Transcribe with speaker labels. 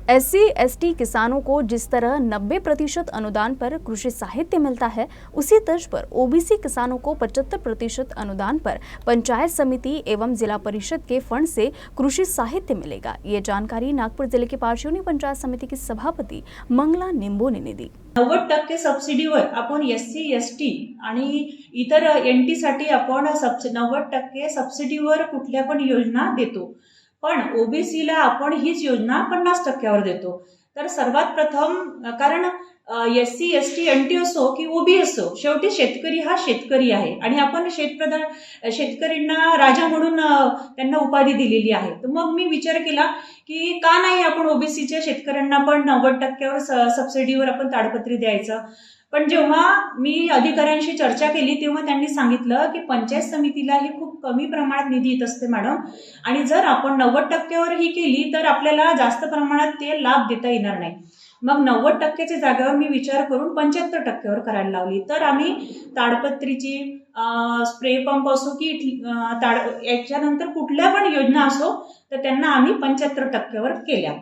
Speaker 1: SC/ST किसानों को जिस तरह 90% अनुदान पर कृषि साहित्य मिलता है, उसी तर्ज पर OBC किसानों को 75% अनुदान पर पंचायत समिति एवं जिला परिषद के फंड से कृषि साहित्य मिलेगा। ये जानकारी नागपुर जिले की पारशिवनी पंचायत समिति की सभापति मंगला निंबोने दी।
Speaker 2: 90% सबसिडीवर आपण SC/ST आणि इतर NT साठी आपण 90% सबसिडीवर कुठल्या पण योजना देतो, पण OBCला आपण हीच योजना 50% देतो। तर सर्वात प्रथम कारण SC/ST NT असो की OB असो, शेवटी शेतकरी हा शेतकरी आहे आणि आपण शेतकऱ्यांना राजा म्हणून त्यांना उपाधी दिलेली आहे। तर मग मी विचार केला की का नाही आपण OBCच्या शेतकऱ्यांना पण 90%वर सबसिडीवर आपण ताडपत्री द्यायचं। पण जेव्हा मी अधिकाऱ्यांशी चर्चा केली तेव्हा त्यांनी सांगितलं की पंचायत समितीला ही खूप कमी प्रमाणात निधी येत असते मॅडम, आणि जर आपण 90%वर ही केली तर आपल्याला जास्त प्रमाणात ते लाभ देता येणार नाही। मग 90%च्या जागेवर मी विचार करून 75%वर करायला लावली। तर आम्ही ताडपत्रीची स्प्रे पंप असो की याच्यानंतर कुठल्या पण योजना असो तर त्यांना आम्ही 75%वर केल्या।